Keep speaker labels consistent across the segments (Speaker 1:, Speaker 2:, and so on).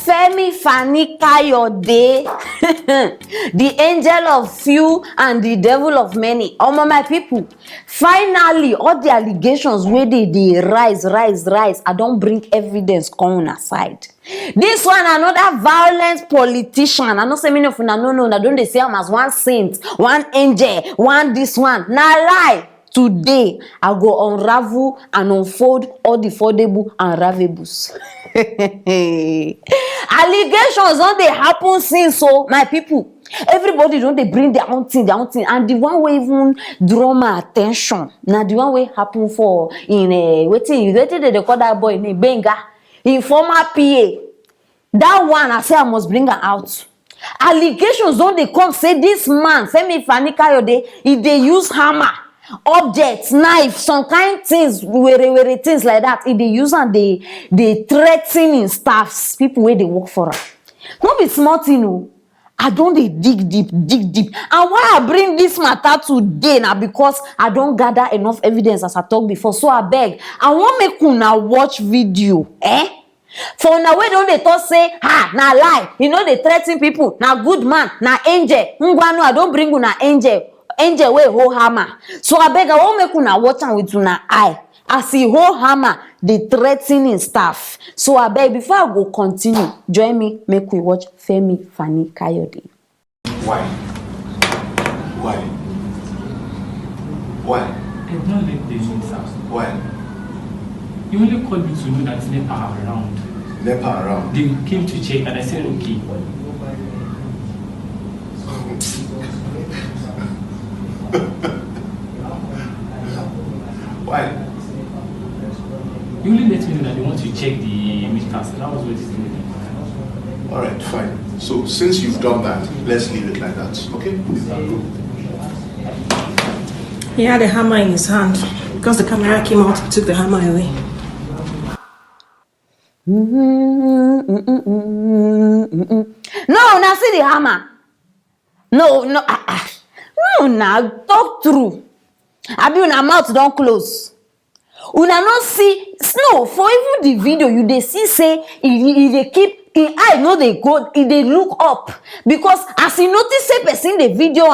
Speaker 1: Femi Fani Kayode, the angel of few and the devil of many. My people, finally, all the allegations where they rise. I don't bring evidence coming aside. This one, another violent politician. I know so many of you no, don't they say him as one saint, one angel, one this one. Now lie. Today, I go unravel and unfold all the foldable and unravables. Allegations don't they happen since, so my people. Everybody don't they bring their own thing, and the one way even draw my attention. Now the one way happen for in a waiting they call that boy named Benga, in former PA. That one I say I must bring her out. Allegations don't they come say this man, Femi Fani Kayode, if they use hammer, objects, knife, some kind things, were things like that. If they use and they threatening staffs, people where they work for her. Don't be smart, you know. I don't dig deep. And why I bring this matter today now because I don't gather enough evidence as I talked before. So I beg, I want make una watch video, For now, where don't they talk say, na lie, you know they threaten people, na good man, na angel. Ngwanu, I don't bring una angel. Angel way hold hammer. So I beg I won't make una watch am with una eye. As he hold hammer, the threatening stuff. So I beg before I go continue, join me, make we watch Femi Fani Kayode.
Speaker 2: Why?
Speaker 3: I don't like the news.
Speaker 2: Why?
Speaker 3: You only called me to know that NEPA are around.
Speaker 2: NEPA around?
Speaker 3: They came to check and I said okay.
Speaker 2: Why?
Speaker 3: You only let me know that they want to check the meters. That was what it's doing.
Speaker 2: Alright, fine. So since you've done that, let's leave it like that, okay?
Speaker 4: He had a hammer in his hand. Because the camera came out, he took the hammer away.
Speaker 1: No, now see the hammer. No, now talk through. I be una mouth don't close. Una not see no for even the video you they see say if they keep in eye no they go if they look up because as you notice say person the video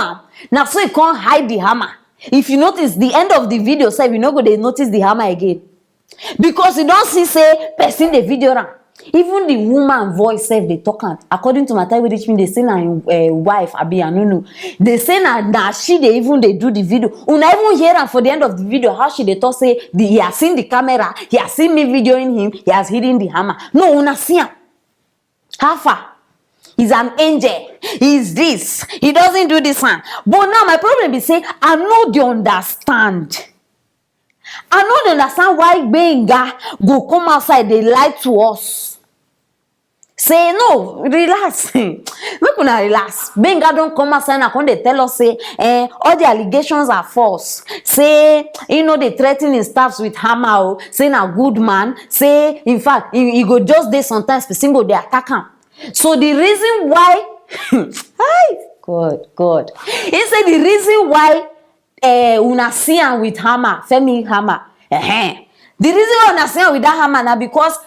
Speaker 1: now so you can't hide the hammer. If you notice the end of the video say you no go they notice the hammer again because you don't see say person the video even the woman voice self they talk according to my time which mean they say na wife abi I no know they say na she they even they do the video una even hear am for the end of the video how she they talk say he has seen the camera, he has seen me videoing him, he has hidden the hammer. No, una see am. How far? He's an angel. He's this. He doesn't do this one. But now my problem is say I know they understand. I know they understand why Benga go come outside they lie to us. Say no, relax. Make una relax. Benga don't come outside and they tell us say all the allegations are false. Say you know they threatening staffs with hammer. Say na good man. Say in fact he go just dey sometimes person go they attack him. So the reason why God. He said the reason why una see am with hammer, Femi hammer. The reason why una see am with that hammer now because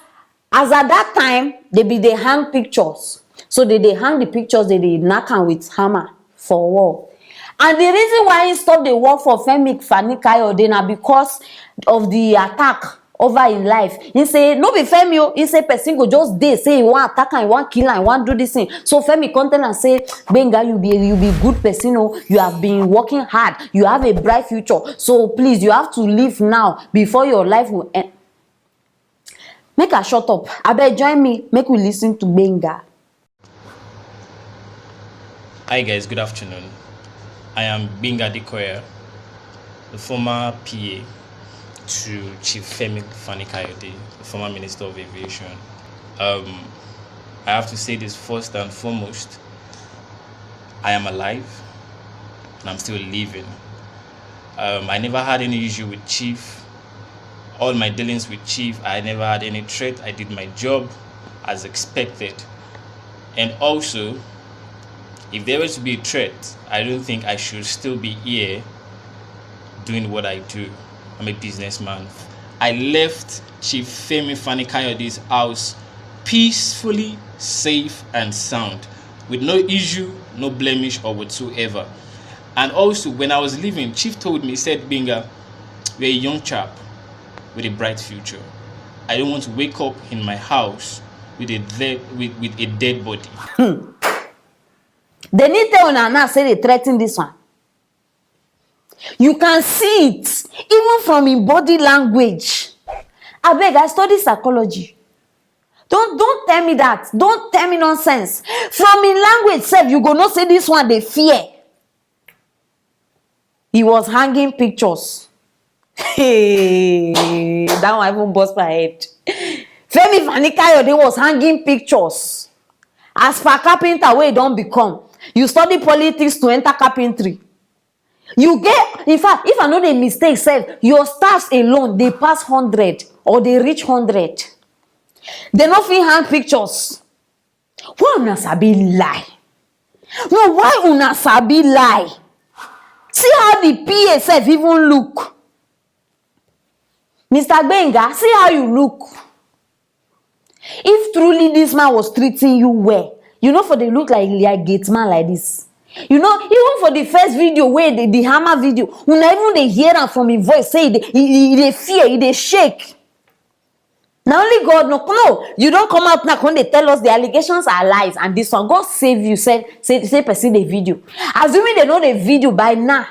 Speaker 1: as at that time they hang pictures. So they hang the pictures, they knock am with hammer for wall. And the reason why he stopped the war for Femi Fani Kayode now because of the attack over in life. He say no be Femi, he say person go just dey say he want attack and he want kill and he want do this thing. So Femi come tell and say Benga you be good person, you have been working hard, you have a bright future. So please you have to live now before your life will end. Make her shut up. I beg join me. Make we listen to Benga.
Speaker 3: Hi guys, good afternoon. I am Benga Dikoya, the former PA to Chief Femi Fani Kayode, the former Minister of Aviation. I have to say this first and foremost. I am alive and I'm still living. I never had any issue with Chief. All my dealings with Chief, I never had any threat. I did my job as expected. And also, if there was to be a threat, I don't think I should still be here doing what I do. I'm a businessman. I left Chief Femi Fani Kayode's house peacefully, safe and sound, with no issue, no blemish or whatsoever. And also, when I was leaving, Chief told me, he said, Binga, you're a young chap with a bright future. I don't want to wake up in my house with a dead body.
Speaker 1: They need to now say they threaten this one. You can see it even from in body language. I beg, I study psychology. Don't tell me that. Don't tell me nonsense. From in language self, you go not say this one they fear. He was hanging pictures. Hey, that one even bust my head. Femi Fani Kayode was hanging pictures. As for carpenter, where it don't become. You study politics to enter carpentry. You get, in fact, if I know the mistake, self, your stars alone, they pass 100 or they reach 100. They not fit hang pictures. Why una sabi lie? No, why una sabi lie? See how the PA self even look. Mr. Benga, see how you look. If truly this man was treating you well, you know, for they look like gate man like this. You know, even for the first video where the hammer video, when even they hear am from his voice, say they fear, they shake. Now only God no, you don't come out now when they tell us the allegations are lies and this one. God save you, say person the video. Assuming they know the video by now,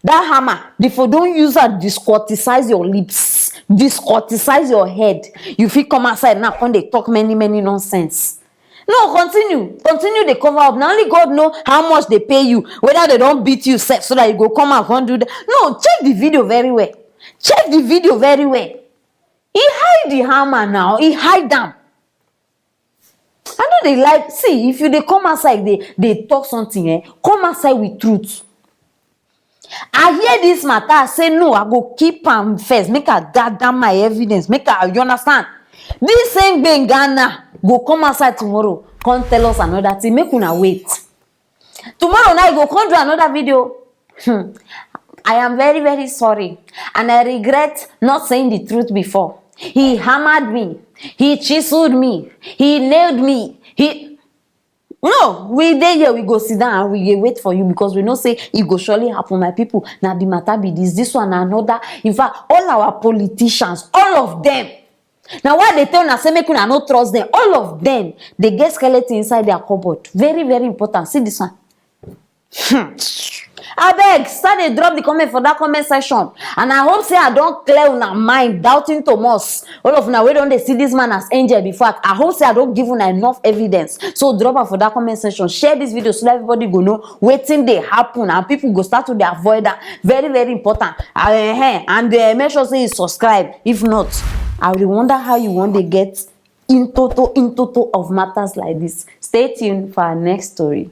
Speaker 1: that hammer, before don't use and discorticize your lips, discorticize your head. You feel come outside now when they talk many nonsense. No, continue the cover up. Now only God know how much they pay you, whether they don't beat you so that you go come out and do that. No, check the video very well. Check the video very well. He hide the hammer now. He hide them. I know they like, see, if you they come outside, they talk something, come outside with truth. I hear this matter, I say no, I go keep am first, make I gather my evidence, make I, you understand? This same Bengana go come outside tomorrow, come tell us another thing, make una wait. Tomorrow night go come do another video. I am very sorry, and I regret not saying the truth before. He hammered me, he chiseled me, he nailed me, No, we there here, we go sit down and we wait for you because we know say it go surely happen, my people. Now the matter be this one another. In fact, all our politicians, all of them. Now why they tell us say make una no trust them, all of them, they get skeleton inside their cupboard. Very important. See this one. I beg, start to drop the comment for that comment section. And I hope say I don't clear una mind, doubting Thomas. All of now we don't see this man as angel before. I hope say I don't give una enough evidence. So drop her for that comment section. Share this video so that everybody go know waiting they happen and people go start to avoid that. Very important. And make sure say you subscribe. If not, I will wonder how you want to get in total of matters like this. Stay tuned for our next story.